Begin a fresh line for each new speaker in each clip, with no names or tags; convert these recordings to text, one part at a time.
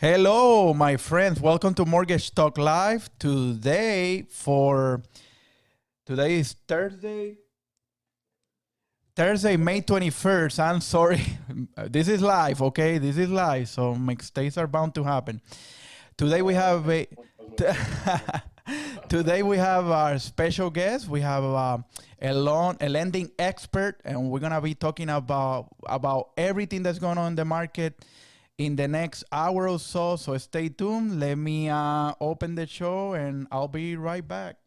Hello, my friends. Welcome to Mortgage Talk Live. Today is Thursday, May 21st. I'm sorry. This is live, okay? This is live, so mistakes are bound to happen. Today we have a Today we have our special guest. We have a lending expert, and we're gonna be talking about everything that's going on in the market in the next hour or so. So stay tuned. Let me open the show, and I'll be right back.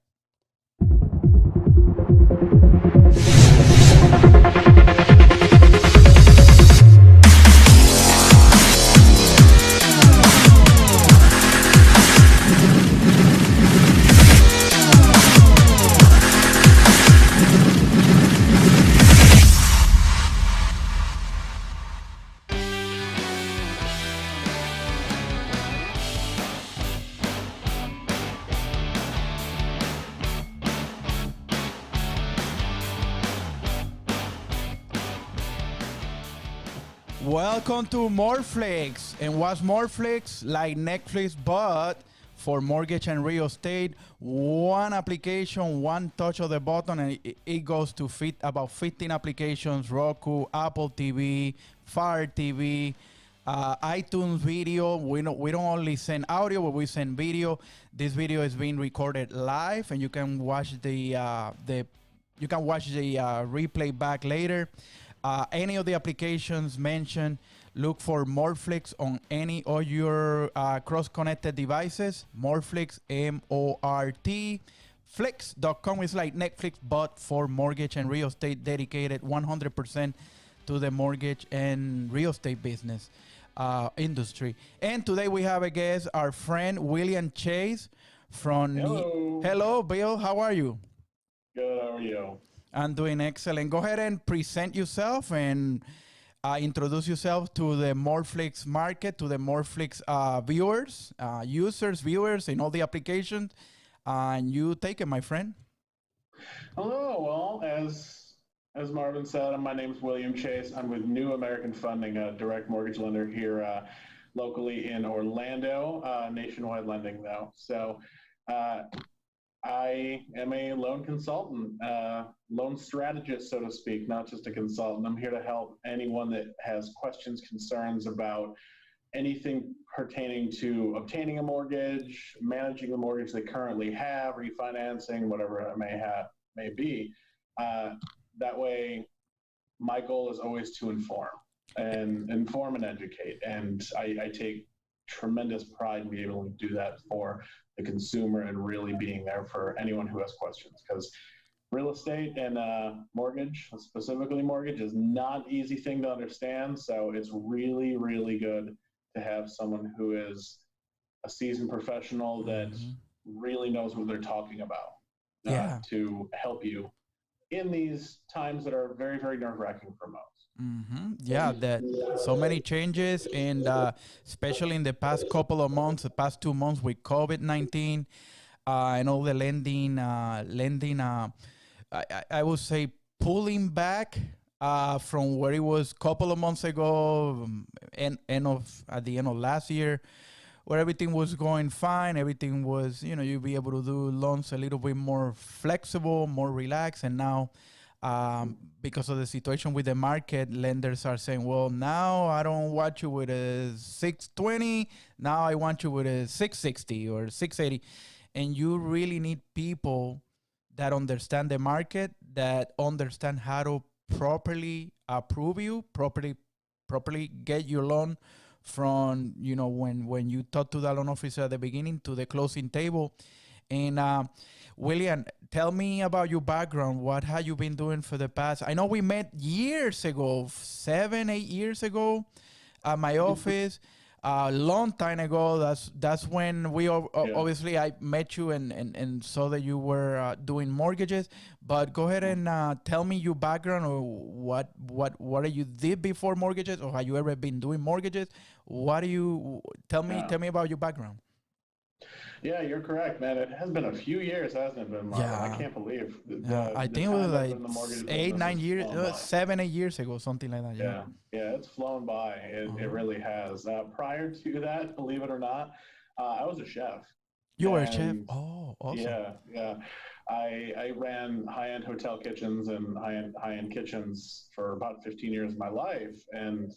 Welcome to Moreflix. And what's Moreflix? Like Netflix, but for mortgage and real estate. One application, one touch of the button, and it goes to about 15 applications: Roku, Apple TV, Fire TV, iTunes Video. We don't only send audio, but we send video. This video is being recorded live, and you can watch the replay back later. Any of the applications mentioned, look for Moreflix on any of your cross-connected devices. Moreflix, M-O-R-T. Flix.com is like Netflix, but for mortgage and real estate, dedicated 100% to the mortgage and real estate business industry. And today we have a guest, our friend William Chase from... Hello, Bill. How are you?
Good. How are you?
I'm doing excellent. Go ahead and present yourself and introduce yourself to the Moreflix market, to the Moreflix viewers in all the applications. And you take it, my friend.
Hello. Well, as Marvin said, my name is William Chase. I'm with New American Funding, a direct mortgage lender here locally in Orlando, nationwide lending though. So I am a loan consultant, loan strategist, so to speak, not just a consultant. I'm here to help anyone that has questions, concerns about anything pertaining to obtaining a mortgage, managing the mortgage they currently have, refinancing, whatever it may be. That way, my goal is always to inform and educate. And I take tremendous pride in being able to do that for the consumer and really being there for anyone who has questions, because real estate and mortgage, specifically mortgage, is not an easy thing to understand. So it's really, really good to have someone who is a seasoned professional that really knows what they're talking about to help you in these times that are very, very nerve-wracking for most.
Yeah, that so many changes, and especially in the past couple of months, the past 2 months with COVID-19, and all the lending, I would say pulling back from where it was a couple of months ago, at the end of last year, where everything was going fine, everything was, you'd be able to do loans a little bit more flexible, more relaxed, and now. Because of the situation with the market, lenders are saying, well, now I don't want you with a 620. Now I want you with a 660 or 680. And you really need people that understand the market, that understand how to properly approve you, properly get your loan from, when you talk to the loan officer at the beginning to the closing table. And William, tell me about your background. What have you been doing for the past? I know we met years ago, 7, 8 years ago at my office. A long time ago. That's when we obviously I met you and saw that you were doing mortgages. But go ahead and tell me your background, or what you did before mortgages, or have you ever been doing mortgages? What do you tell me? Tell me about your background.
Yeah, you're correct, man. It has been a few years, hasn't it, been, Marvin? I
Yeah.
can't believe
Yeah, I
the
think it was
time I've
like
been in the mortgage
eight,
business
nine
has
years,
flown by.
7, 8 years ago, something like that. Yeah.
Yeah, yeah, it's flown by. It
Uh-huh.
really has. Prior to that, believe it or not, I was a chef,
You were a chef.
and
Oh, awesome.
yeah. I ran high-end hotel kitchens and high-end kitchens for about 15 years of my life, and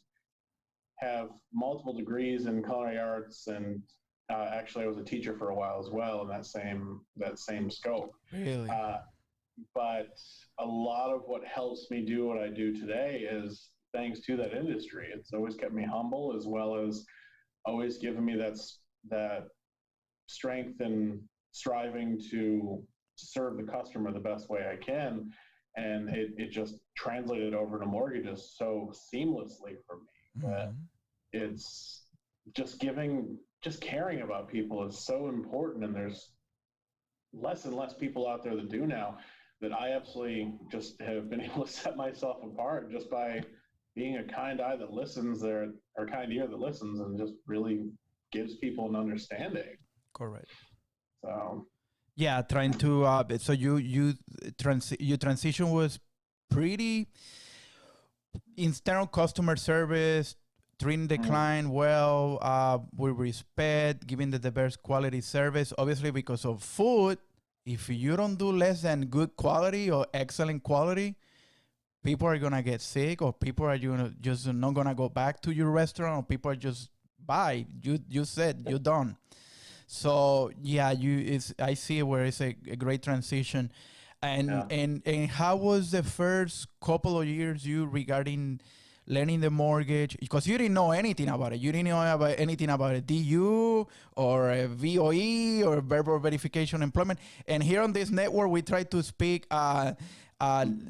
have multiple degrees in culinary arts, and actually I was a teacher for a while as well in that same scope.
Really?
Uh, but a lot of what helps me do what I do today is thanks to that industry. It's always kept me humble, as well as always given me that strength and striving to serve the customer the best way I can. And it just translated over to mortgages so seamlessly for me that
Hmm.
it's just caring about people is so important. And there's less and less people out there that do now, that I absolutely just have been able to set myself apart just by being a kind eye that listens there, or kind ear that listens, and just really gives people an understanding.
Correct.
So
Yeah, trying to so your transition was pretty internal customer service, treating the
mm,
client well, with respect, giving the best quality service. Obviously, because of food, if you don't do less than good quality or excellent quality, people are gonna get sick, or people are gonna just not gonna go back to your restaurant, or people are just bye. You said you're done. So yeah, you it's I see where it's a great transition. And
yeah.
and how was the first couple of years you regarding learning the mortgage? Because you didn't know anything about it. You didn't know about anything about a DU or a VOE or verbal verification employment. And here on this network, we try to speak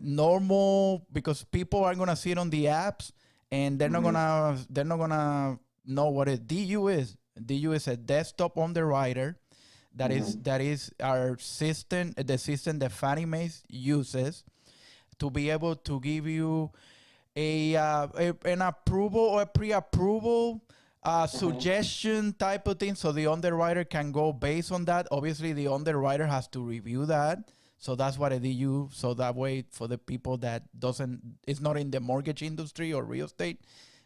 normal, because people are gonna see it on the apps, and
Mm-hmm.
they're not gonna know what a DU is. DU is a desktop underwriter.
Mm-hmm.
That is our system, the system that Fannie Mae uses to be able to give you an approval or a pre-approval
Mm-hmm.
suggestion type of thing, so the underwriter can go based on that. Obviously, the underwriter has to review that. So that's what I do. So that way, for the people that doesn't is not in the mortgage industry or real estate,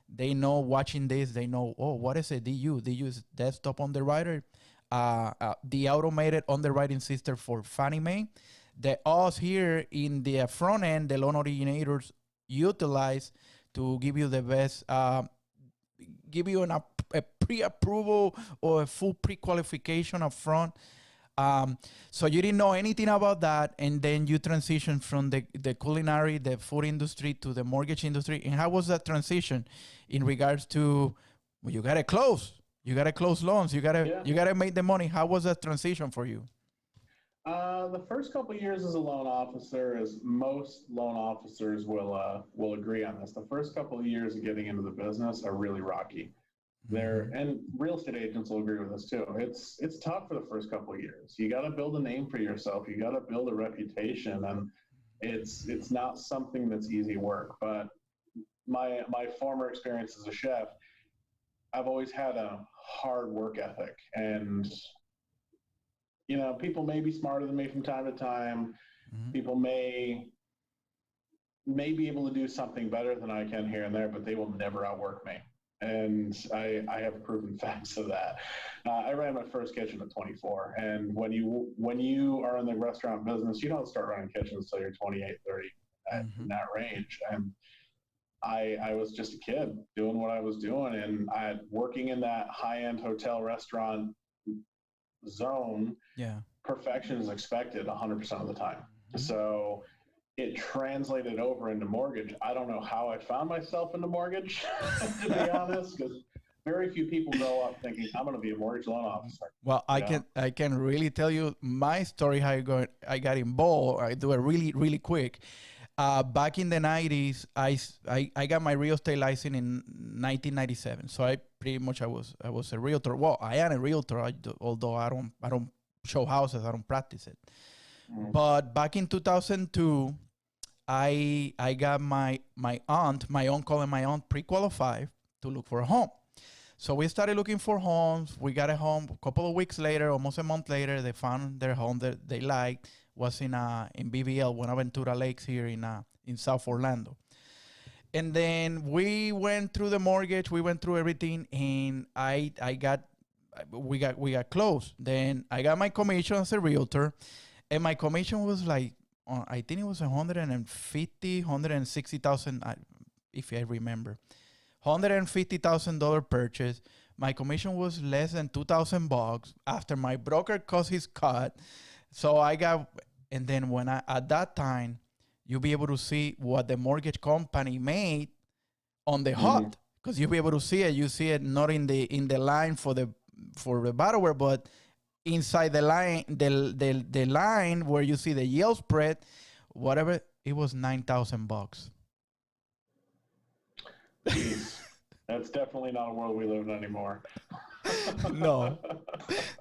they know, watching this, they know, oh, what is a DU? DU is desktop underwriter, the automated underwriting system for Fannie Mae. The us here in the front end, the loan originators utilize to give you the best, give you a pre-approval or a full pre-qualification up front. So you didn't know anything about that, and then you transitioned from the culinary, the food industry, to the mortgage industry. And how was that transition in regards to, well, you gotta close loans,
Yeah.
you gotta make the money. How was that transition for you?
The first couple of years as a loan officer, as most loan officers will agree on this, the first couple of years of getting into the business are really rocky. There,
Mm-hmm.
and real estate agents will agree with this too. It's tough for the first couple of years. You got to build a name for yourself. You got to build a reputation, and it's not something that's easy work. But my former experience as a chef, I've always had a hard work ethic, and people may be smarter than me from time to time.
Mm-hmm.
People may be able to do something better than I can here and there, but they will never outwork me. And I have proven facts of that. I ran my first kitchen at 24, and when you are in the restaurant business, you don't start running kitchens until you're 28, 30,
Mm-hmm.
in that range. And I was just a kid doing what I was doing, and I working in that high end hotel restaurant zone.
Yeah.
Perfection is expected 100% of the time.
Mm-hmm.
So it translated over into mortgage. I don't know how I found myself into mortgage, to be honest, because very few people grow up thinking I'm going to be a mortgage loan officer.
Well,
You know.
I can really tell you my story, how I got involved. I do it really quick. Back in the 90s, I got my real estate license in 1997. So I pretty much I was a realtor. Well, I am a realtor, although I don't show houses. I don't practice it.
Mm.
But back in 2002, I got my uncle and my aunt pre-qualified to look for a home. So we started looking for homes. We got a home a couple of weeks later, almost a month later. They found their home that they liked. Was in BVL, Buenaventura Lakes here in South Orlando. And then we went through the mortgage. We went through everything, and we got close. Then I got my commission as a realtor, and my commission was like, I think it was 160,000, if I remember. $150,000 purchase. My commission was less than $2,000 after my broker cost his cut. So and then at that time, you'll be able to see what the mortgage company made on the HUD, because you'll be able to see it. You see it not in the line for the borrower, but inside the line, the line where you see the yield spread, whatever, it was $9,000.
That's definitely not a world we live in anymore.
No,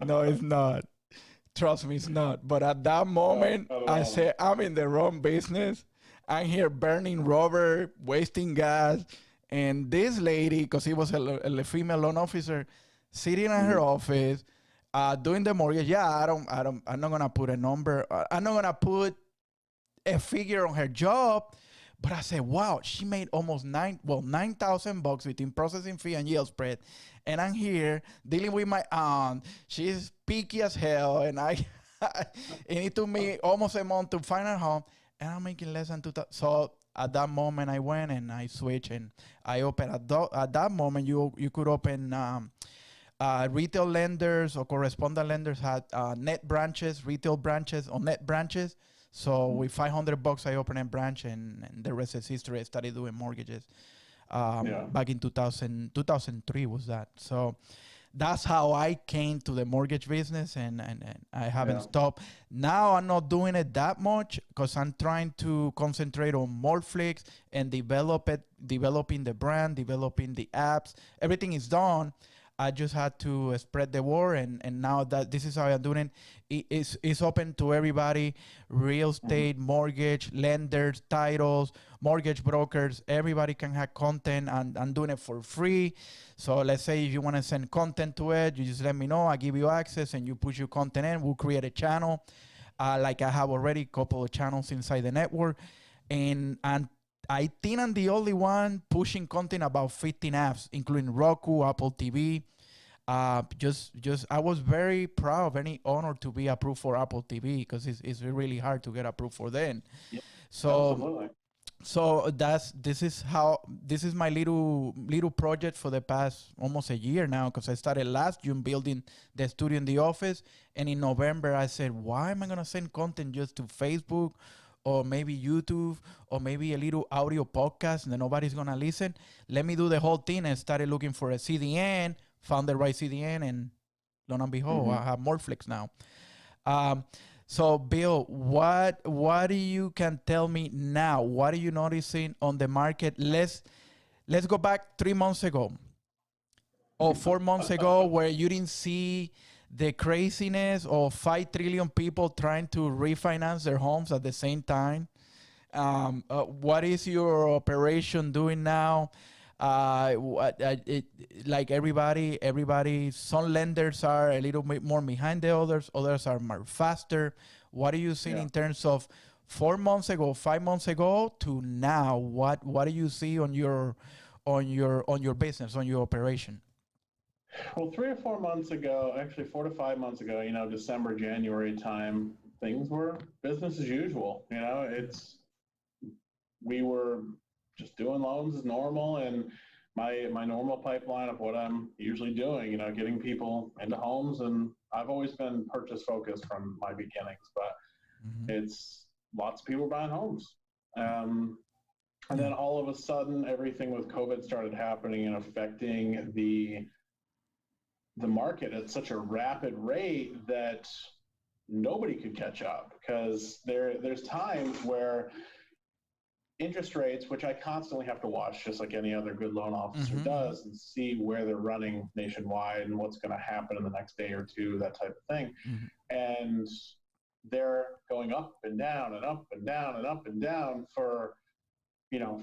it's not. Trust me, it's not. But at that moment, I said, I'm in the wrong business. I'm here burning rubber, wasting gas. And this lady, because he was a female loan officer, sitting in her office, doing the mortgage. Yeah, I'm not going to put a number. I'm not going to put a figure on her job. But I said, wow, she made almost $9,000 between processing fee and yield spread. And I'm here dealing with my aunt. She's picky as hell. And it took me almost a month to find a home. And I'm making less than $2,000. So at that moment, I went and I switched. And I opened, at that moment, you could open retail lenders or correspondent lenders had net branches, retail branches or net branches. So with $500, I opened a branch, and the rest is history. I started doing mortgages back in 2003 was that. So that's how I came to the mortgage business, and I haven't stopped. Now I'm not doing it that much because I'm trying to concentrate on Mortflix and developing the brand, developing the apps. Everything is done. I just had to spread the word, and now that this is how I'm doing it, it's open to everybody: real estate, mortgage, lenders, titles, mortgage brokers. Everybody can have content, and I'm doing it for free. So let's say if you want to send content to it, you just let me know. I give you access, and you push your content in. We'll create a channel, like I have already a couple of channels inside the network, and I think I'm the only one pushing content about 15 apps, including Roku, Apple TV. I was very proud, very honored to be approved for Apple TV, because it's really hard to get approved for them.
Yep.
So,
absolutely.
So this is my little project for the past almost a year now, because I started last June building the studio in the office, and in November I said, why am I gonna send content just to Facebook or maybe YouTube or maybe a little audio podcast and then nobody's gonna listen? Let me do the whole thing, and started looking for a CDN, found the right CDN, and lo and behold, I have Mortflix now. So Bill, what do you can tell me now? What are you noticing on the market? Let's go back 3 months ago or 4 months ago, where you didn't see the craziness of 5 trillion people trying to refinance their homes at the same time. What is your operation doing now? Like everybody, some lenders are a little bit more behind the others are more faster. What are you seeing in terms of 4 months ago, 5 months ago to now? What do you see on your business, on your operation?
Well, 3 or 4 months ago, actually 4 to 5 months ago, December, January time, things were business as usual. We were just doing loans as normal, and my normal pipeline of what I'm usually doing, getting people into homes. And I've always been purchase focused from my beginnings, but it's lots of people buying homes. And then all of a sudden, everything with COVID started happening and affecting the market at such a rapid rate that nobody could catch up, because there's times where interest rates, which I constantly have to watch, just like any other good loan officer does, and see where they're running nationwide and what's going to happen in the next day or two, that type of thing. And they're going up and down and up and down and up and down for,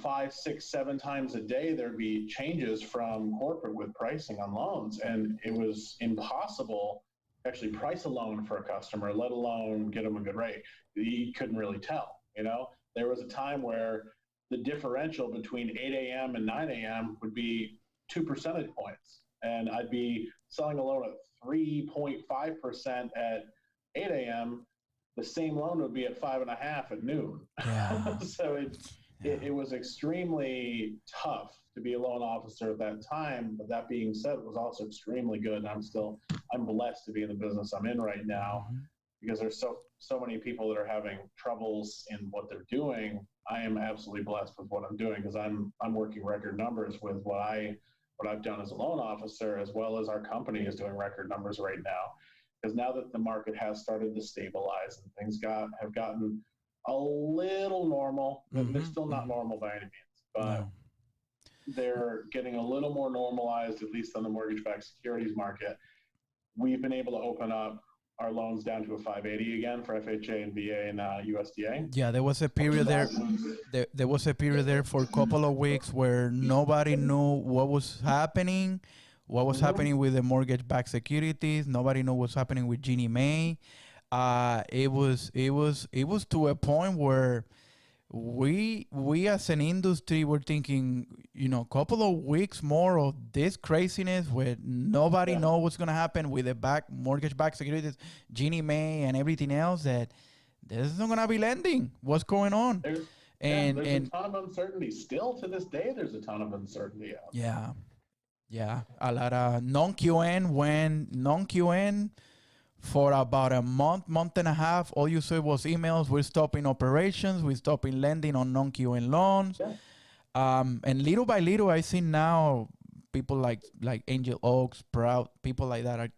5, 6, 7 times a day, there'd be changes from corporate with pricing on loans. And it was impossible to actually price a loan for a customer, let alone get them a good rate. You couldn't really tell, There was a time where the differential between 8 a.m. and 9 a.m. would be 2 percentage points. And I'd be selling a loan at 3.5% at 8 a.m. The same loan would be at 5.5 at noon.
Yeah.
So it was extremely tough to be a loan officer at that time. But that being said, it was also extremely good. And I'm blessed to be in the business I'm in right now, because there's so many people that are having troubles in what they're doing. I am absolutely blessed with what I'm doing, because I'm working record numbers with what I've done as a loan officer, as well as our company is doing record numbers right now. Because now that the market has started to stabilize and things have gotten a little normal, they're still not normal by any means, but they're getting a little more normalized, at least on the mortgage-backed securities market. We've been able to open up our loans down to a 580 again for FHA and VA and USDA.
Yeah, there was a period there was a period there for a couple of weeks where nobody knew what was happening with the mortgage-backed securities. Nobody knew what's happening with Ginnie Mae. It was to a point where we as an industry were thinking, a couple of weeks more of this craziness where nobody knows what's going to happen with the mortgage-backed securities, Ginnie Mae and everything else, that there's not going to be lending. What's going on?
There's a ton of uncertainty. Still to this day, there's a ton of uncertainty out there.
Yeah. A lot of non-QM for about a month and a half. All you said was emails. We're stopping operations. We're stopping lending on non-QM loans.
Yeah.
And little by little, I see now people like Angel Oaks, Proud, people like that are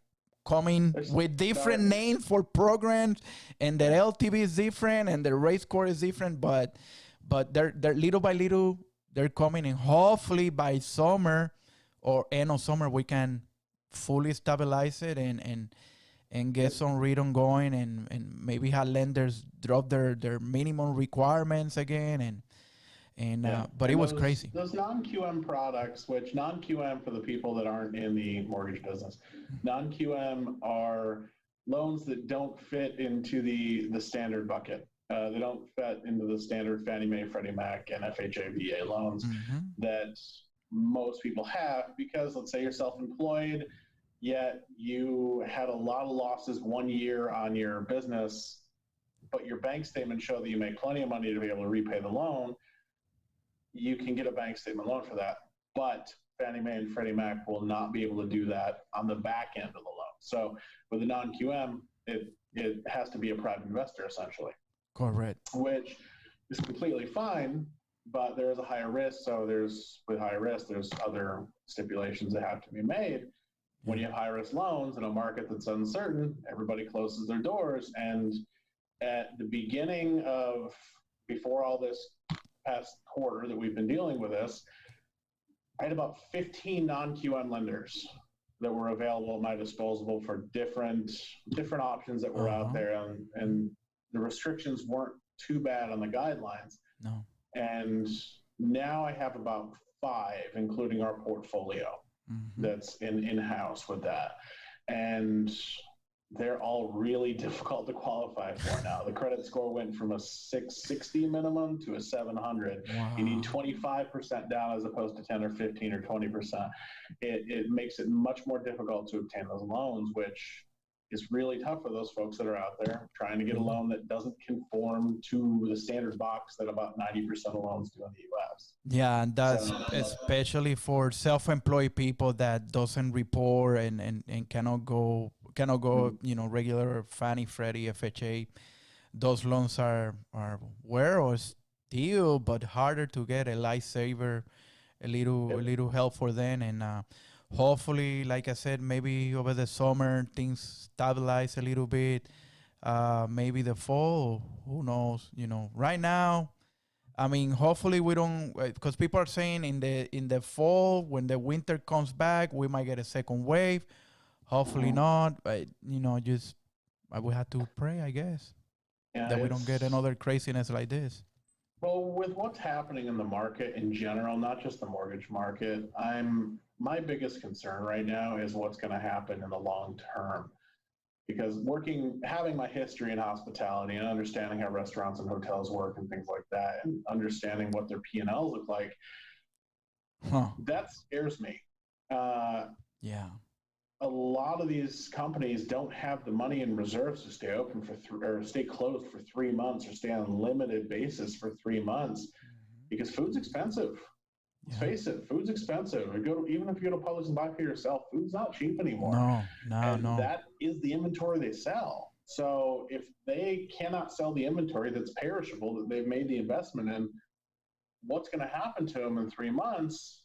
coming with different names for programs, and their LTV is different and their rate score is different, but they're little by little, they're coming, and hopefully by summer or end of summer, we can fully stabilize it and get some rhythm going, and maybe have lenders drop their minimum requirements again, but it was crazy.
Those non-QM products, which non-QM, for the people that aren't in the mortgage business, non-QM are loans that don't fit into the standard bucket. They don't fit into the standard Fannie Mae, Freddie Mac, and FHA, VA loans that most people have, because let's say you're self-employed, yet you had a lot of losses 1 year on your business, but your bank statements show that you make plenty of money to be able to repay the loan. You can get a bank statement loan for that, but Fannie Mae and Freddie Mac will not be able to do that on the back end of the loan. So with a non-QM, it has to be a private investor, essentially.
Correct.
Which is completely fine, but there is a higher risk. So with higher risk, there's other stipulations that have to be made. When you have high-risk loans in a market that's uncertain, everybody closes their doors. And at the beginning of, before all this past quarter that we've been dealing with this, I had about 15 non-QM lenders that were available at my disposal for different options that were out there. And the restrictions weren't too bad on the guidelines.
No.
And now I have about 5, including our portfolio. That's in-house with that. And they're all really difficult to qualify for now. The credit score went from a 660 minimum to a 700. Wow. You need 25% down as opposed to 10 or 15 or 20%. It makes it much more difficult to obtain those loans, which is really tough for those folks that are out there trying to get a loan that doesn't conform to the standard box that about 90% of loans do in the U.S.
Yeah, and that's especially for self-employed people that doesn't report and cannot go, regular Fannie, Freddie, FHA. Those loans are or still, but harder to get. A lifesaver, a little help for them, and hopefully, like I said, maybe over the summer things stabilize a little bit. Maybe the fall, who knows? Right now, I mean, hopefully we don't, because people are saying in the fall, when the winter comes back, we might get a second wave. Hopefully not, but just we have to pray, I guess, that we don't get another craziness like this.
Well, with what's happening in the market in general, not just the mortgage market, my biggest concern right now is what's going to happen in the long term. Because having my history in hospitality and understanding how restaurants and hotels work and things like that, and understanding what their P&Ls look like, that scares me.
Yeah.
A lot of these companies don't have the money in reserves to stay open or stay closed for 3 months or stay on limited basis for 3 months because food's expensive. Let's face it, food's expensive. Even if you go to Publix and buy for yourself, food's not cheap anymore. And that is the inventory they sell. So if they cannot sell the inventory that's perishable that they've made the investment in, what's going to happen to them in 3 months?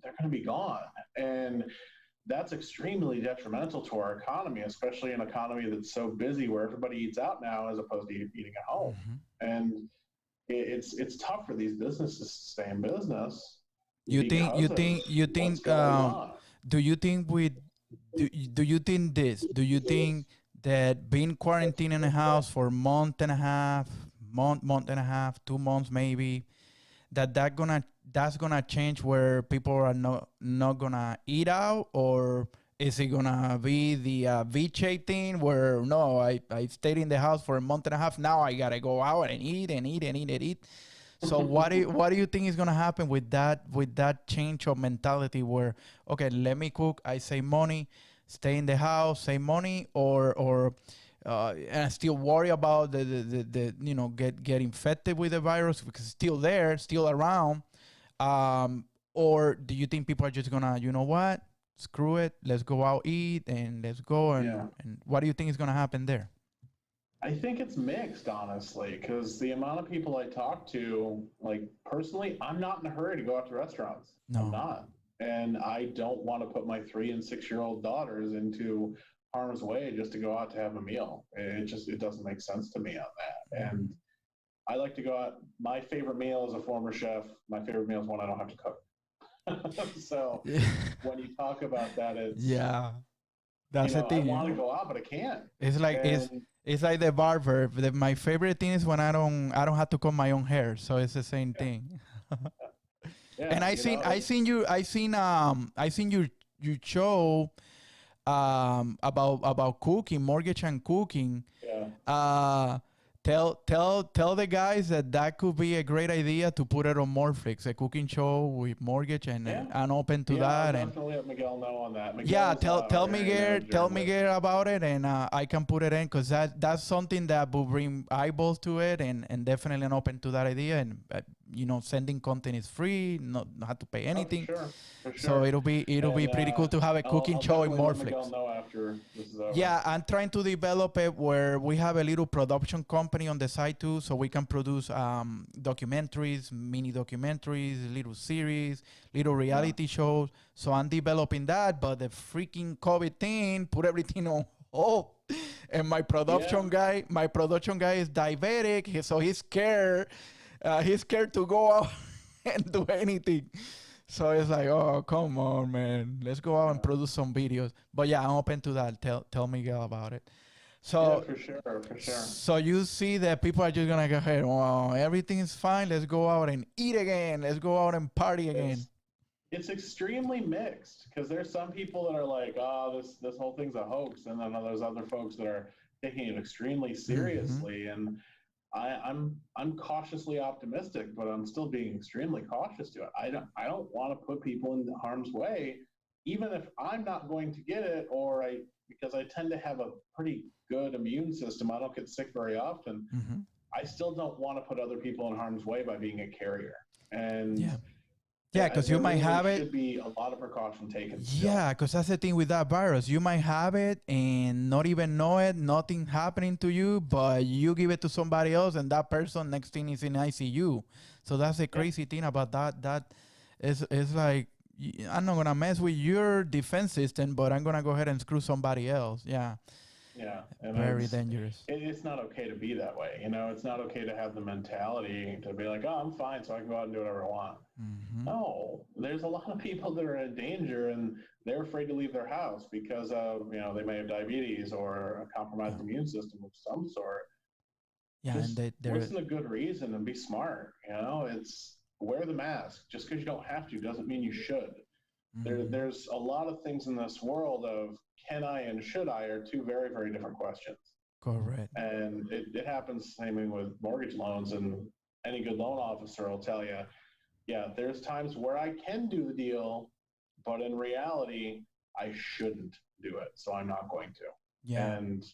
They're going to be gone. And that's extremely detrimental to our economy, especially an economy that's so busy where everybody eats out now as opposed to eating at home. And it's tough for these businesses to stay in business.
Do you think do you think that being quarantined in a house for a month and a half, 2 months maybe, that's gonna change where people are not gonna eat out, or is it gonna be the V-shaped thing where no, I stayed in the house for a month and a half, now I gotta go out and eat and eat and eat and eat. So what do you think is gonna happen with that change of mentality where, okay, let me cook, I save money, stay in the house, save money, or and still worry about the get infected with the virus because it's still there, still around, or do you think people are just gonna, you know what, screw it, let's go out, eat, and let's go, and what do you think is gonna happen there?
I think it's mixed, honestly, because the amount of people I talk to, like personally, I'm not in a hurry to go out to restaurants. No. I'm not. And I don't want to put my 3 and 6-year-old daughters into harm's way just to go out to have a meal. It doesn't make sense to me on that. And I like to go out. My favorite meal as a former chef, my favorite meal is one I don't have to cook. So when you talk about that, it's that's the thing. I want to go out, but I can't.
It's like it's like the barber. My favorite thing is when I don't have to cut my own hair. So it's the same thing. And I seen your show about cooking, mortgage and cooking. Tell the guys that could be a great idea to put it on Morflix, a cooking show with mortgage, and open to that.
I'll definitely let Miguel know on that.
Tell Miguel about it, and I can put it in because that's something that will bring eyeballs to it, and definitely an open to that idea. And sending content is free, not have to pay anything.
For sure.
So it'll be pretty cool to have a cooking show in Morflix.
Miguel know after this is over.
Yeah, I'm trying to develop it where we have a little production company on the side too, so we can produce documentaries, mini documentaries, little series, little reality shows. So I'm developing that, but the freaking COVID thing put everything on hold. And my production guy is diabetic, so he's scared. He's scared to go out and do anything. So it's like, oh, come on, man. Let's go out and produce some videos. But yeah, I'm open to that. Tell Miguel about it. So
for sure.
So you see that people are just gonna go ahead. Wow, everything is fine. Let's go out and eat again. Let's go out and party again.
It's extremely mixed because there's some people that are like, oh, this whole thing's a hoax, and then there's other folks that are taking it extremely seriously. And I'm cautiously optimistic, but I'm still being extremely cautious to it. I don't want to put people in harm's way, even if I'm not going to get it, because I tend to have a pretty good immune system. I don't get sick very often. I still don't want to put other people in harm's way by being a carrier. And
because you might have it.
Should be a lot of precaution taken.
Yeah, because that's the thing with that virus. You might have it and not even know it, nothing happening to you, but you give it to somebody else, and that person next thing is in ICU. So that's the crazy thing about that. That is like, I'm not gonna mess with your defense system, but I'm gonna go ahead and screw somebody else. Yeah.
Yeah, and
very dangerous.
It's not okay to be that way. It's not okay to have the mentality to be like, oh, I'm fine, so I can go out and do whatever I want. No, there's a lot of people that are in danger and they're afraid to leave their house because of, they may have diabetes or a compromised immune system of some sort.
Yeah, and
just
they're
listen to good reason and be smart. You know, it's wear the mask. Just because you don't have to doesn't mean you should.
mhm,
There's a lot of things in this world of can I and should I are two very, very different questions.
correct.
And it happens the same thing with mortgage loans. And any good loan officer will tell you, yeah, there's times where I can do the deal, but in reality, I shouldn't do it. So I'm not going to.
Yeah,
And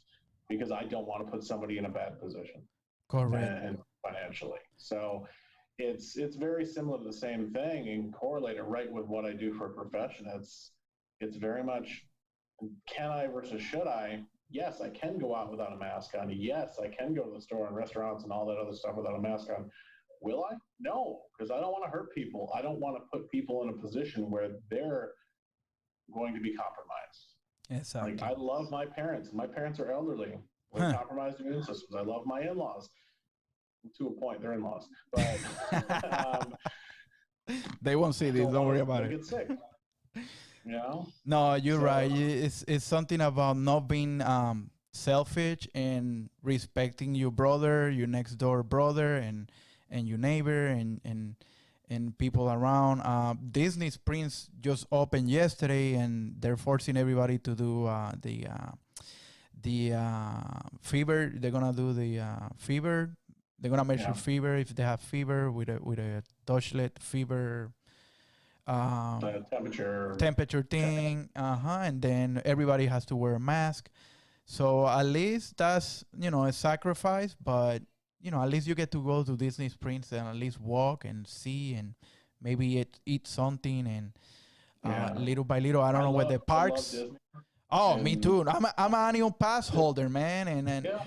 because I don't want to put somebody in a bad position
correct.
and financially. So it's very similar to the same thing and correlate it right with what I do for a profession. It's very much can I versus should I? Yes, I can go out without a mask on. Yes, I can go to the store and restaurants and all that other stuff without a mask on. Will I? No, because I don't want to hurt people. I don't want to put people in a position where they're going to be compromised. Like
Exactly.
I love my parents. My parents are elderly with
Huh.
compromised immune systems. I love my in-laws to a point. They're in-laws, but
They won't see
I
this.
don't
Don't
want
worry
them
about
to
it.
get sick. You know,
No, you're right.
so
It's something about not being selfish and respecting your brother, your next door brother, and your neighbor and people around. Disney Springs just opened yesterday, and they're forcing everybody to do the fever. They're gonna do the fever. They're gonna measure
yeah,
fever if they have fever with a touchlet fever. Um,
the temperature
Temperature
checking.
thing, and then everybody has to wear a mask. So at least that's a sacrifice, but at least you get to go to Disney Springs and at least walk and see and maybe eat something and
Yeah,
little by little. I don't know where the
I love
parks.
Disney,
Oh, me
and
too. I'm an annual pass holder, man, and
yeah,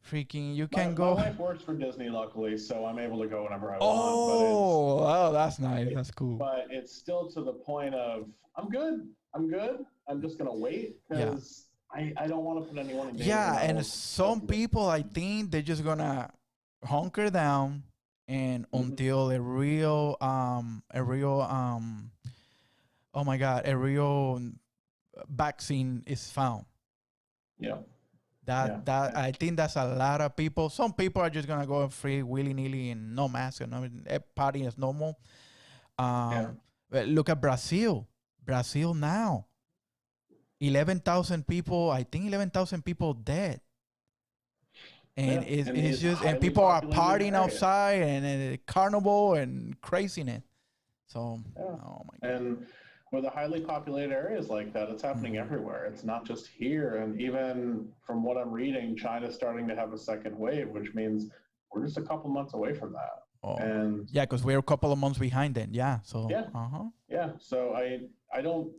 freaking you
my
can
my
go.
wife works for Disney, luckily, so I'm able to go whenever I want.
Oh, that's nice. That's cool.
But it's still to the point of I'm good. I'm good. I'm just gonna wait
Yeah.
because I don't want to put anyone in danger,
Yeah,
and I
and
will.
some people, I think they're just gonna hunker down and
Mm-hmm.
until oh my God, a real vaccine is found.
Yeah, yeah,
That I think that's a lot of people. Some people are just gonna go free willy nilly and no mask and no party as normal.
yeah,
But look at Brazil. Brazil now, 11,000 people. I think 11,000 people dead. And
yeah. And
it's
it's
just and
highly
people are
populated
partying
area.
outside and carnival and craziness. So,
Yeah,
oh my God.
and with the highly populated areas like that, it's happening
Mhm.
everywhere. It's not just here. And even from what I'm reading, China's starting to have a second wave, which means we're just a couple months away from that.
Oh,
And
yeah, because we're a couple of months behind then. Yeah. So,
yeah, yeah. So I don't,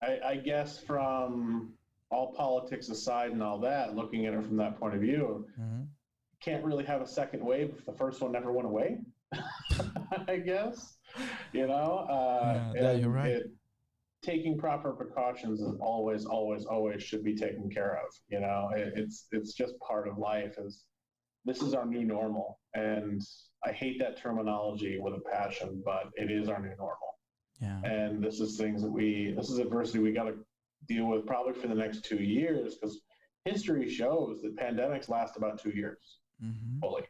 I guess from all politics aside and all that, looking at it from that point of view,
Mhm.
can't really have a second wave if the first one never went away. I guess,
Yeah, that you're
and
right.
it taking proper precautions is always, always, always should be taken care of. It's just part of life. Is this is our new normal, and I hate that terminology with a passion, but it is our new normal.
Yeah.
And this is things that this is adversity we got to deal with probably for the next 2 years because history shows that pandemics last about 2 years
Hmm.
fully.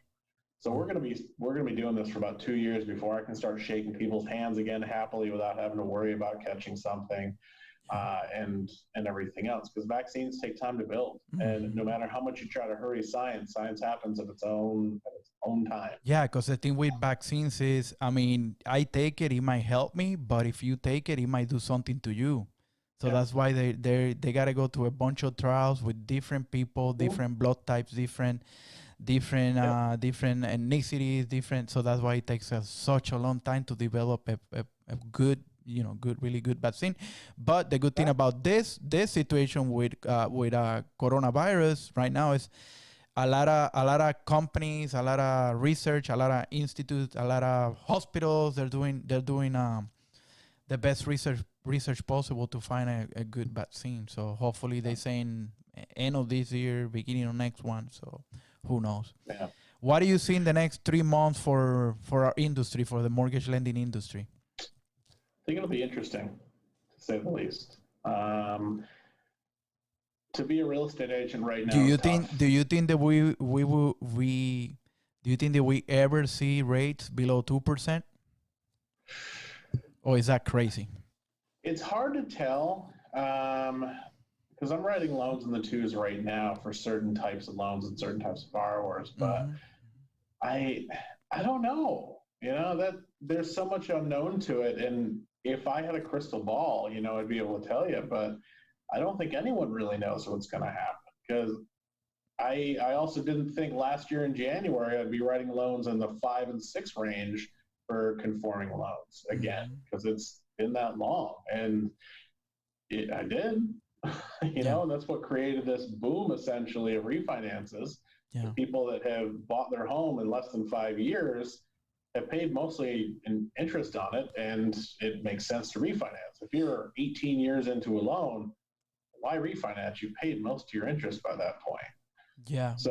So we're gonna be doing this for about 2 years before I can start shaking people's hands again happily without having to worry about catching something
Yeah.
and everything else. Because vaccines take time to build, and no
Hmm.
matter how much you try to hurry science, science happens at its own time.
Yeah, because the thing with vaccines is, I mean, I take it might help me, but if you take it might do something to you. So
Yeah.
that's why they gotta go to a bunch of trials with different people,
Mm-hmm.
different blood types,
Yep.
different ethnicities, different. So that's why it takes us such a long time to develop a good, really good vaccine. But the good thing
Exactly.
about this situation with coronavirus right now is a lot of companies, a lot of research, a lot of institutes, a lot of hospitals. They're doing the best research possible to find a good vaccine. So hopefully they
Yeah.
say in end of this year, beginning of next one. So who knows?
Yeah.
What do you see in the next 3 months for our industry, for the mortgage lending industry?
I think it'll be interesting, to say the least. To be a real estate agent right now
Do you
is
think?
tough.
Do you think that we do you think that we ever see rates below 2%? Or is that crazy?
It's hard to tell because I'm writing loans in the twos right now for certain types of loans and certain types of borrowers, but
Mm-hmm.
I I don't know. You know that there's so much unknown to it, and if I had a crystal ball, you know, I'd be able to tell you, but I don't think anyone really knows what's going to happen because I also didn't think last year in January I'd be writing loans in the 5 and 6 range for conforming loans again
Mm-hmm.
because it's been that long, and I did, you
Yeah.
know, and that's what created this boom essentially of refinances. The
Yeah.
people that have bought their home in less than 5 years have paid mostly in interest on it, and it makes sense to refinance. If you're 18 years into a loan, why refinance? You paid most of your interest by that point.
Yeah.
So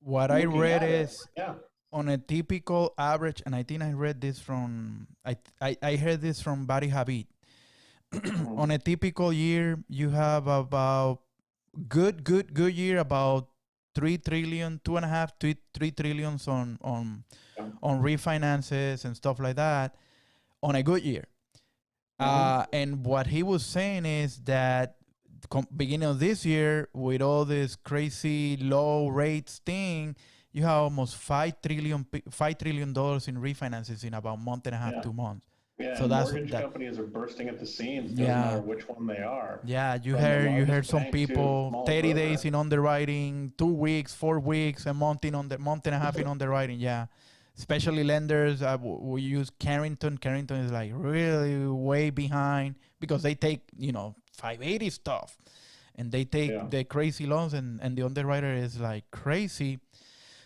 What I
looking
read
at it,
is
yeah.
on a typical average, and I think I read this from I heard this from Barry Habib.
Mhm.
On a typical year, you have about good year about 3 trillion, 2.5, 3 trillions
Yeah.
on refinances and stuff like that on a good year.
Mhm.
And what he was saying is that beginning of this year, with all this crazy low rates thing, you have almost $5 trillion in refinances in about a month and a half,
Yeah.
2 months.
Yeah,
So
and
that's
mortgage
that.
companies are bursting at the seams. Doesn't matter
Yeah,
which one they are,
yeah.
from the
You heard
largest
some
bank to the
people
smallest
30 days
broker.
in underwriting, 2 weeks, 4 weeks, a month in on the month and a half in underwriting. Yeah, especially lenders. We use Carrington. Carrington is like really way behind because they take 580 stuff, and they
Yeah.
take the crazy loans, and the underwriter is like crazy.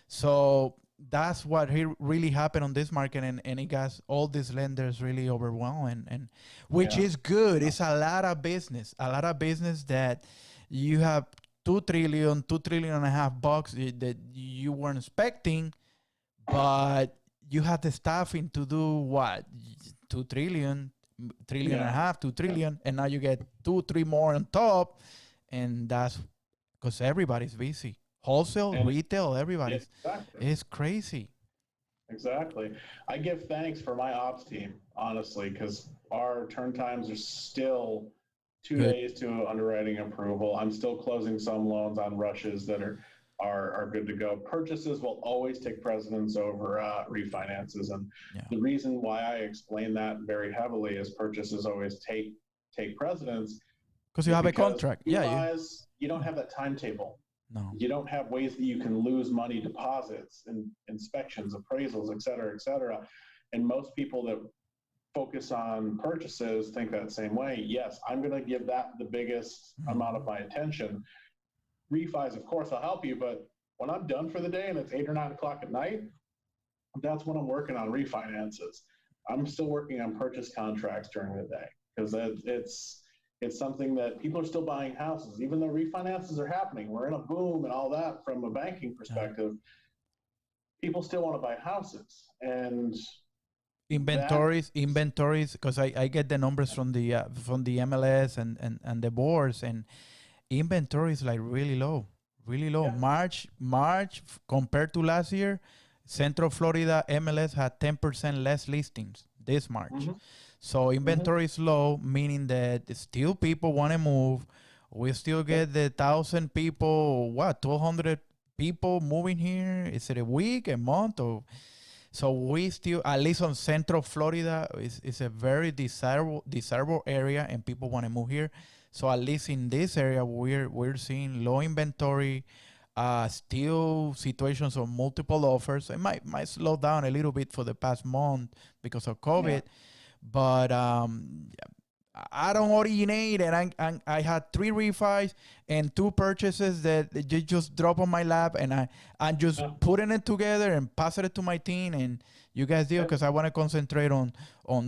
So that's what really happened on this market, and it got all these lenders really overwhelmed, and which
Yeah.
is good. It's a lot of business that you have 2 trillion, 2 trillion and a half bucks that you weren't expecting, but you have the staffing to do what 2 trillion, trillion and a
Yeah.
half, two
Yeah.
trillion, and now you get 2, 3 more on top, and that's because everybody's busy. Wholesale,
And
retail,
yeah,
everybody's.
exactly.
It's crazy.
Exactly. I give thanks for my ops team, honestly, because our turn times are still two
Good.
days to underwriting approval. I'm still closing some loans on rushes that are good to go. Purchases will always take precedence over refinances, and
Yeah.
the reason why I explain that very heavily is purchases always take precedence
Because you
is
have a
because
contract. Yeah.
refis you don't have that timetable.
No.
You don't have ways that you can lose money, deposits and inspections, appraisals, et cetera, et cetera. And most people that focus on purchases think that same way. Yes, I'm going to give that the biggest amount of my attention. Refis, of course, I'll help you, but when I'm done for the day and it's 8 or 9 o'clock at night, that's when I'm working on refinances. I'm still working on purchase contracts during the day because it's something that people are still buying houses, even though refinances are happening. We're in a boom and all that from a banking
Yeah.
perspective. People still want to buy houses, and that
Inventories, because I get the numbers from the MLS and the boards, and inventory is like really low, really low.
yeah,
March compared to last year, Central Florida MLS had 10% less listings this March.
mm-hmm,
So
mm-hmm,
inventory is low, meaning that still people want to move. We still
yep,
get the 1,000 people, what, 1,200 people moving here? Is it a week, a month, or so we still, at least on Central Florida, is a very desirable area, and people want to move here. So at least in this area, we're seeing low inventory, still situations of multiple offers. It might slow down a little bit for the past month because of
yeah,
COVID, but I don't originate, and I had 3 refis and 2 purchases that they just drop on my lap, and I'm just
yeah,
putting it together and passing it to my team, and you guys deal
yeah,
because I want to concentrate on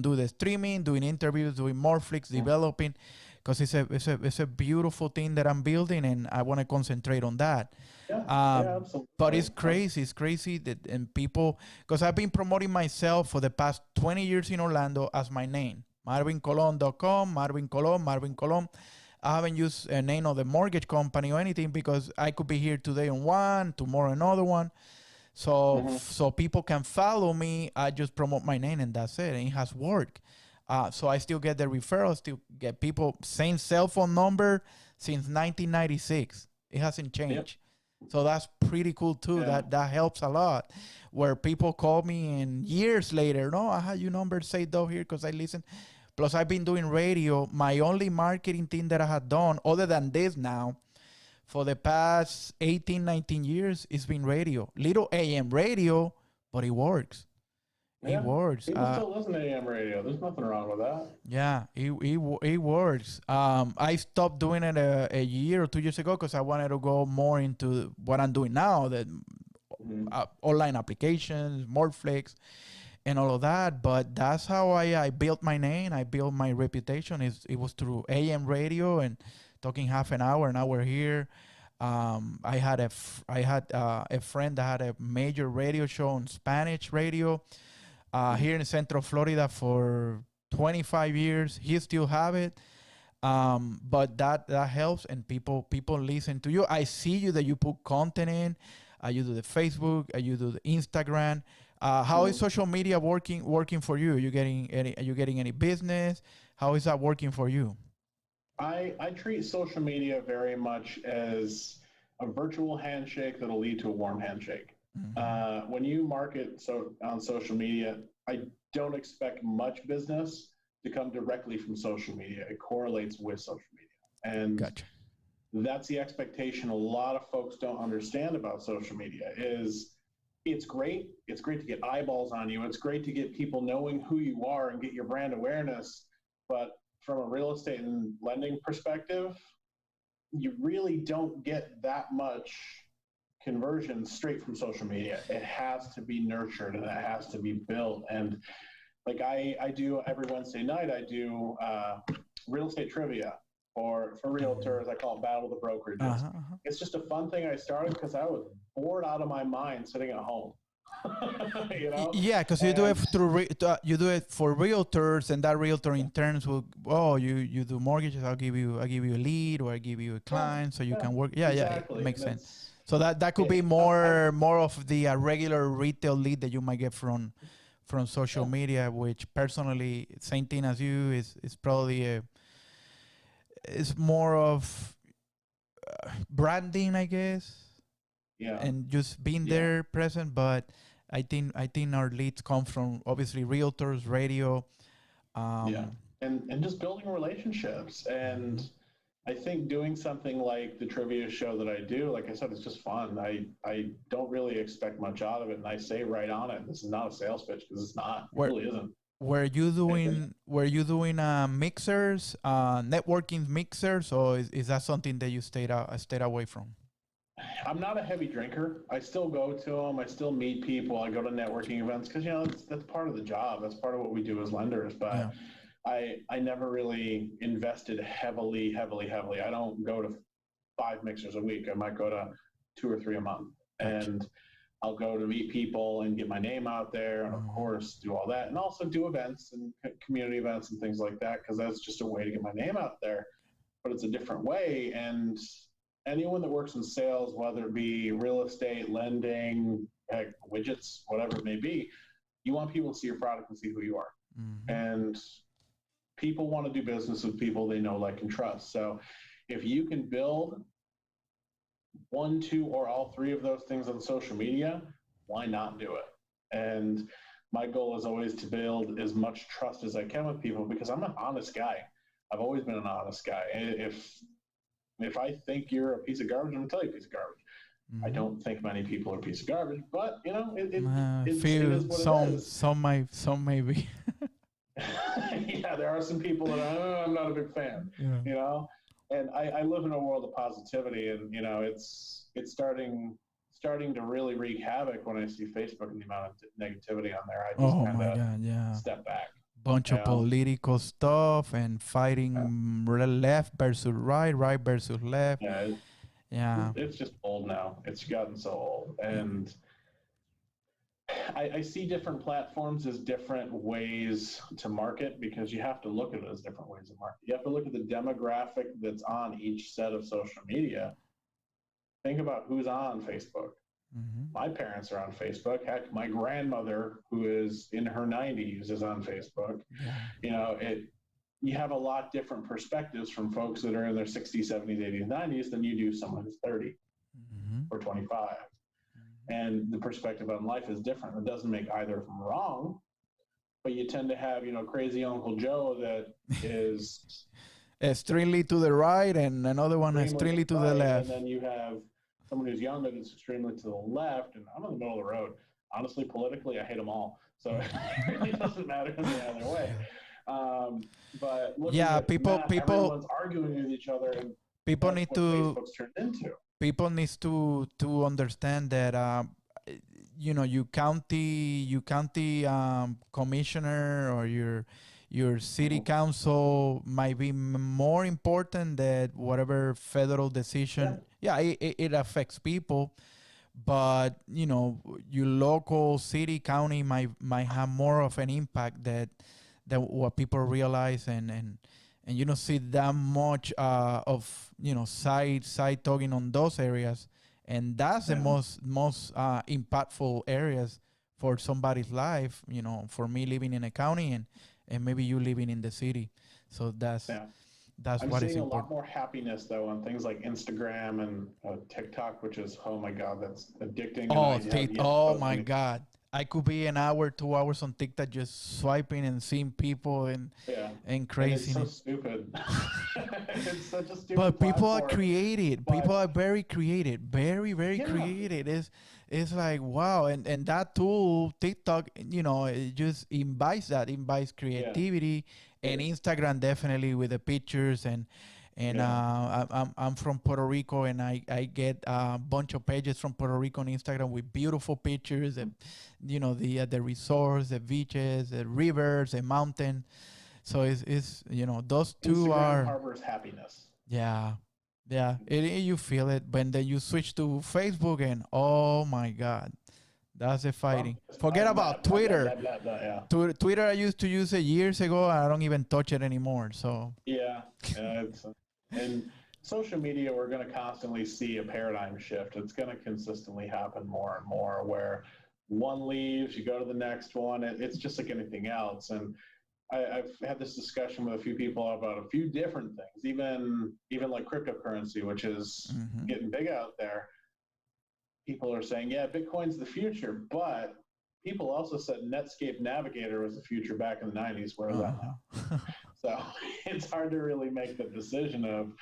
do the streaming, doing interviews, doing more flicks,
yeah,
developing, because it's a beautiful thing that I'm building, and I want to concentrate on that.
yeah, yeah,
But it's
absolutely.
crazy. It's crazy that and people, because I've been promoting myself for the past 20 years in Orlando as my name, MarvinColon.com, Marvin Colon, Marvin Colon. I haven't used a name of the mortgage company or anything because I could be here today on one, tomorrow another one. So so people can follow me. I just promote my name and that's it. And it has worked. So I still get the referrals, still get people, same cell phone number since 1996. It hasn't changed. So that's pretty cool too. That helps a lot. Where people call me and years later, no, I had your number saved up here because I listen. Plus, I've been doing radio. My only marketing thing that I had done, other than this now, for the past 18, 19 years, it's been radio. Little AM radio, but it works.
Yeah.
It works.
People still listen to AM radio. There's nothing wrong with that.
Yeah, it works. I stopped doing it a year or 2 years ago because I wanted to go more into what I'm doing now, the online applications, Mortflix, and all of that. But that's how I built my name. I built my reputation. It was through AM radio and talking half an hour here. I had a friend that had a major radio show on Spanish radio here in Central Florida for 25 years. He still have it. But that helps, and people listen to you. I see you that you put content in. You do the Facebook, you do the Instagram. How is social media working for you? Are you getting any business? How is that working for you?
I treat social media very much as a virtual handshake that'll lead to a warm handshake. When you market on social media, I don't expect much business to come directly from social media. It correlates with social media. And
gotcha.
That's the expectation a lot of folks don't understand about social media is it's great. It's great to get eyeballs on you. It's great to get people knowing who you are and get your brand awareness. But from a real estate and lending perspective, you really don't get that much conversion straight from social media. It has to be nurtured and it has to be built. And like I do every Wednesday night, I do real estate trivia, or for realtors, I call it Battle of the Brokerages. It's just a fun thing I started because I was bored out of my mind sitting at home. You know?
Yeah, because you do it you do it for realtors, and that realtor in turns will, you do mortgages. I'll give you a lead, or I give you a client, so you can work. Yeah,
exactly.
It makes sense. So that could be more of the regular retail lead that you might get from social media, which personally, same thing as you, is probably it's more of branding, I guess.
Yeah.
And just being there present, but I think our leads come from obviously realtors, radio.
And just building relationships. And I think doing something like the trivia show that I do, like I said, it's just fun. I don't really expect much out of it, and I say right on it, this is not a sales pitch because it's not. It really isn't. Were you doing
mixers, networking mixers, or is that something that you stayed away from?
I'm not a heavy drinker. I still go to them. I still meet people. I go to networking events because that's part of the job. That's part of what we do as lenders. But I never really invested heavily. I don't go to 5 mixers a week. I might go to 2 or 3 a month, and I'll go to meet people and get my name out there, and of course do all that, and also do events and community events and things like that, because that's just a way to get my name out there. But it's a different way, and anyone that works in sales, whether it be real estate, lending, heck, widgets, whatever it may be, you want people to see your product and see who you are. And people want to do business with people they know, like, and trust. So if you can build 1, 2, or all 3 of those things on social media, why not do it? And my goal is always to build as much trust as I can with people, because I'm an honest guy. I've always been an honest guy. If I think you're a piece of garbage, I'm gonna tell you a piece of garbage. I don't think many people are a piece of garbage, but it is what it is.
Some maybe.
Yeah, there are some people that I'm not a big fan. You know, and I live in a world of positivity, and it's starting to really wreak havoc when I see Facebook and the amount of negativity on there. I just kind of step back.
Bunch of political stuff and fighting left versus right versus left.
It's just old now. It's gotten so old, and I see different platforms as different ways to market because you have to look at it as different ways to market. You have to look at the demographic that's on each set of social media. Think about who's on Facebook.
Mm-hmm.
My parents are on Facebook. Heck, my grandmother, who is in her 90s, is on Facebook.
Yeah.
You know, you have a lot different perspectives from folks that are in their 60s, 70s, 80s, 90s than you do someone who's 30
Mm-hmm.
or 25. And the perspective on life is different. It doesn't make either of them wrong, but you tend to have, crazy Uncle Joe that is
Extremely to the right, and another one extremely to the
right,
left.
and then you have someone who's younger that's extremely to the left, and I'm in the middle of the road. Honestly, politically, I hate them all, so it doesn't matter to me either way. But looking
Yeah,
at
people,
math,
people,
everyone's arguing with each other, and
people
that's
need
what
to
Facebook's turned into.
people needs to understand that you county commissioner or your city council might be more important than whatever federal decision. Yeah, it affects people, but your local city county might have more of an impact that what people realize, and you don't see that much of side talking on those areas, and that's the most impactful areas for somebody's life. For me living in a county, and maybe you living in the city, so that's
I'm
what is
seeing a
important.
lot more happiness though on things like Instagram and TikTok, which is, oh my god, that's addicting.
Oh my god, I could be an hour, 2 hours on TikTok just swiping and seeing people and crazy.
And it's so stupid. It's such a stupid.
But people are
platform,
creative. People are very creative, very
Yeah.
creative. It's like wow, and that tool TikTok, it just invites creativity, and Instagram definitely with the pictures and. I'm from Puerto Rico, and I get a bunch of pages from Puerto Rico on Instagram with beautiful pictures, and the resorts, the beaches, the rivers, the mountain. So it's those two
Instagram
are
harbors happiness.
yeah. You feel it, but then you switch to Facebook, and oh my God, that's the fighting. Forget about Twitter. Twitter, I used to use it years ago. I don't even touch it anymore. So
and social media, we're going to constantly see a paradigm shift. It's going to consistently happen more and more, where one leaves, you go to the next one. It's just like anything else. And I've had this discussion with a few people about a few different things, even like cryptocurrency, which is getting big out there. People are saying, yeah, Bitcoin's the future, but people also said Netscape Navigator was the future back in the 90s. Where is that now? So it's hard to really make the decision of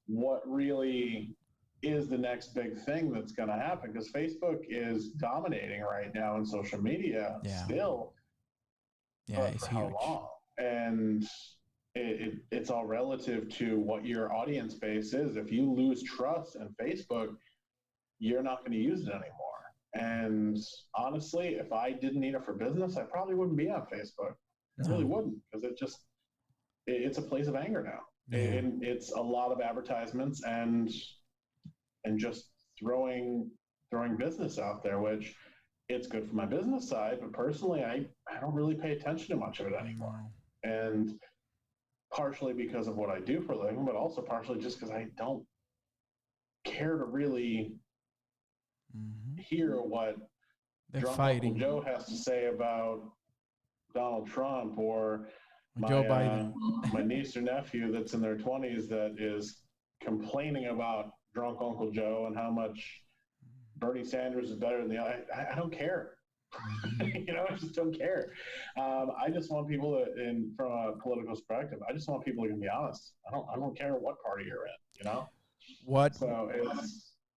what really is the next big thing that's going to happen, because Facebook is dominating right now in social media still.
Yeah, it's
for
huge.
How long? And it's all relative to what your audience base is. If you lose trust in Facebook, you're not going to use it anymore. And honestly, if I didn't need it for business, I probably wouldn't be on Facebook. I really wouldn't, because it's a place of anger now. And it's a lot of advertisements and just throwing business out there, which it's good for my business side, but personally, I don't really pay attention to much of it anymore. And partially because of what I do for a living, but also partially just because I don't care to really hear what drunk Uncle Joe has to say about Donald Trump, or
Joe Biden.
My niece or nephew that's in their 20s that is complaining about drunk Uncle Joe and how much Bernie Sanders is better than the other. I don't care. I just don't care. I just want people to, from a political perspective, I just want people to be honest. I don't care what party you're in,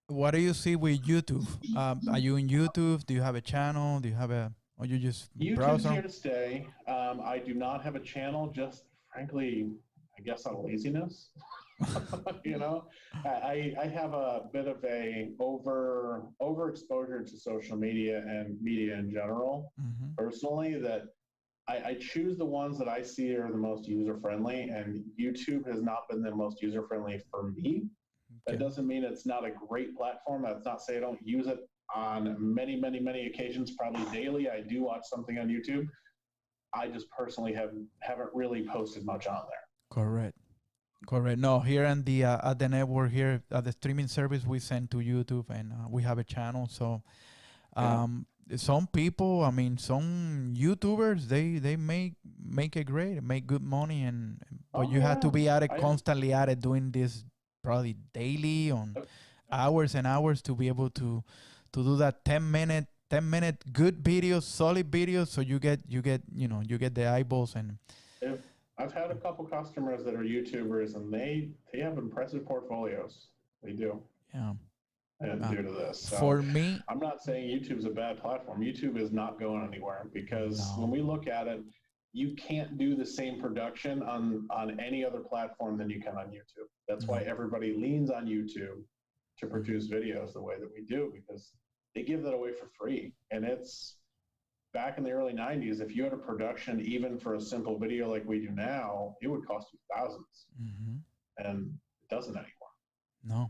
What do you see with YouTube? Are you in YouTube? Do you have a channel? Do you have or you just
YouTube's here to stay. I do not have a channel, just frankly, I guess out of laziness. I have a bit of a overexposure to social media and media in general, personally, that I choose the ones that I see are the most user-friendly, and YouTube has not been the most user-friendly for me. That doesn't mean it's not a great platform. That's not say I don't use it on many occasions, probably daily, I do watch something on YouTube. I just personally haven't really posted much on there.
Correct. Correct. No, here at the network here at the streaming service, we send to YouTube, and we have a channel. So some people, I mean, some YouTubers, they make it great, make good money, but you have to be at it constantly at it, doing this probably daily on hours and hours to be able to do that 10-minute good videos, solid videos, so you get you get the eyeballs. And
I've had a couple customers that are YouTubers, and they have impressive portfolios. They do.
Yeah.
And due to this, so
for me,
I'm not saying YouTube's a bad platform. YouTube is not going anywhere, because when we look at it, you can't do the same production on any other platform than you can on YouTube. That's why everybody leans on YouTube to produce videos the way that we do, because they give that away for free. And it's back in the early 90s, if you had a production even for a simple video like we do now, it would cost you thousands. And it doesn't anymore.
No.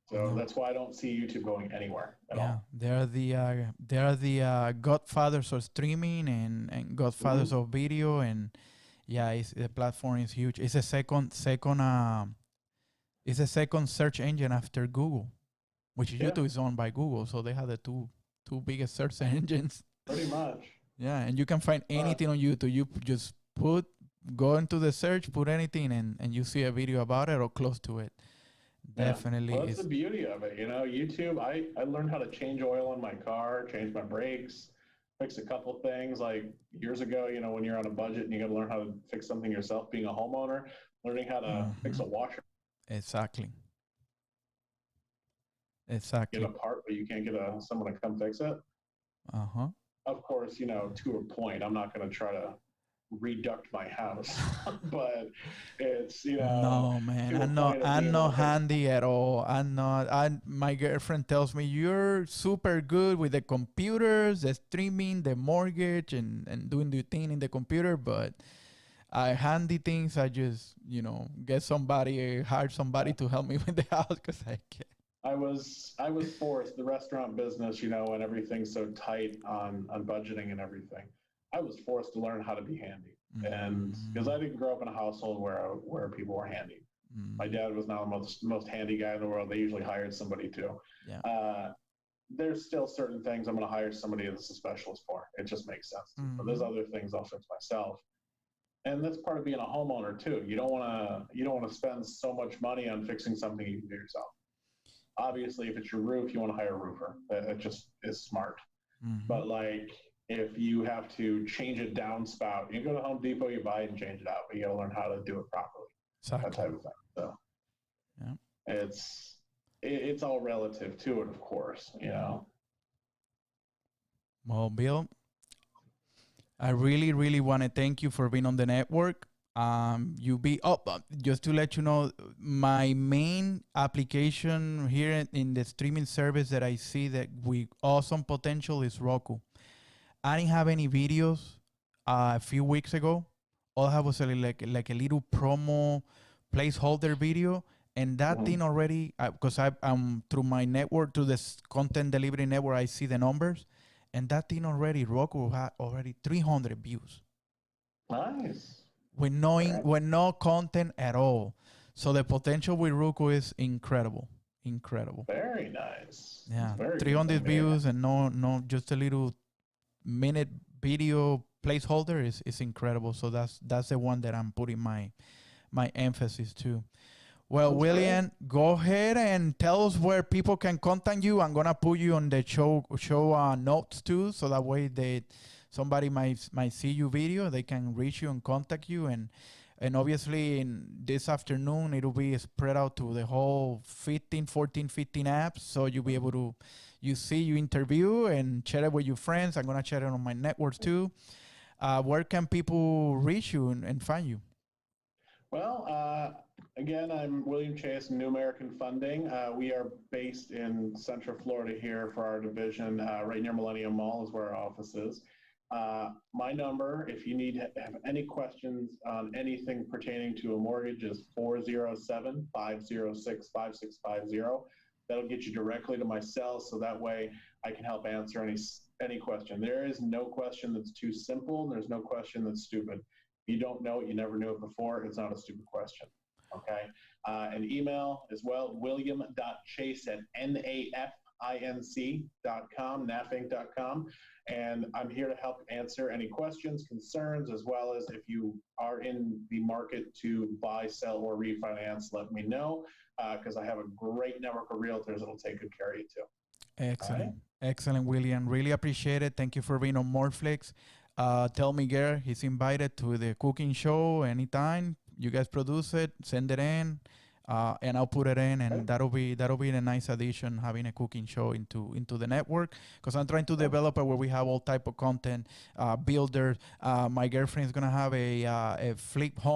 So that's why I don't see YouTube going anywhere at all.
They're the godfathers of streaming and godfathers of video, and the platform is huge. It's a second search engine after Google, which YouTube is owned by Google, so they have the two biggest search engines.
Pretty much.
Yeah, and you can find anything on YouTube. You just go into the search, put anything, and you see a video about it or close to it. Definitely.
Well, that's the beauty of it. YouTube, I learned how to change oil on my car, change my brakes, fix a couple things. Like years ago, when you're on a budget and you got to learn how to fix something yourself, being a homeowner, learning how to fix a washer.
Exactly.
Get a part, but you can't get someone to come fix it. Of course, to a point. I'm not going to try to reduct my house, but it's
no, man, I'm not handy at all. My girlfriend tells me you're super good with the computers, the streaming, the mortgage, and doing the thing in the computer, but handy things, I just hire somebody to help me with the house, because I can't.
I was forced, the restaurant business, when everything's so tight on budgeting and everything, I was forced to learn how to be handy. And because I didn't grow up in a household where people were handy. My dad was not the most handy guy in the world. They usually hired somebody too. There's still certain things I'm going to hire somebody that's a specialist for. It just makes sense. But there's other things I'll fix myself. And that's part of being a homeowner too. You don't want to spend so much money on fixing something you can do yourself. Obviously, if it's your roof, you want to hire a roofer. That just is smart. But like, if you have to change a downspout, you go to Home Depot, you buy it and change it out, but you got to learn how to do it properly. That type of thing. So it's all relative to it, of course,
Well, Bill, I really, really want to thank you for being on the network. Just to let you know, my main application here in the streaming service that I see that with awesome potential is Roku. I didn't have any videos a few weeks ago. All I have was like a little promo placeholder video, and that thing already, because I'm through my network, through this content delivery network, I see the numbers, and that thing already, Roku had already 300 views.
Nice.
With no content at all. So the potential with Roku is incredible.
Very nice.
Yeah, 300 views and no just a little minute video placeholder is incredible. So that's the one that I'm putting my emphasis to. Well, that's William, great. Go ahead and tell us where people can contact you. I'm gonna put you on the show notes too, so that way somebody might see your video, they can reach you and contact you, and obviously in this afternoon it'll be spread out to the whole 15 apps, so you'll be able to you interview and share it with your friends. I'm gonna share it on my networks too. Where can people reach you and find you?
Well, again, I'm William Chase, New American Funding. We are based in Central Florida here for our division. Right near Millennium Mall is where our office is. My number, if you have any questions on anything pertaining to a mortgage, is 407-506-5650. That'll get you directly to my cell, so that way I can help answer any question. There is no question that's too simple. And there's no question that's stupid. If you don't know it, you never knew it before. It's not a stupid question. Okay. And email as well, william.chase@nafinc.com, nafinc.com. And I'm here to help answer any questions, concerns, as well as if you are in the market to buy, sell, or refinance, let me know, because I have a great network of realtors that'll take good care of you too.
Excellent.
Right.
Excellent, William. Really appreciate it. Thank you for being on Moreflix. Tell Miguel he's invited to the cooking show anytime. You guys produce it, send it in, and I'll put it in, and
Okay.
that'll be a nice addition, having a cooking show into the network, because I'm trying to develop it where we have all type of content, builders. My girlfriend is gonna have a flip home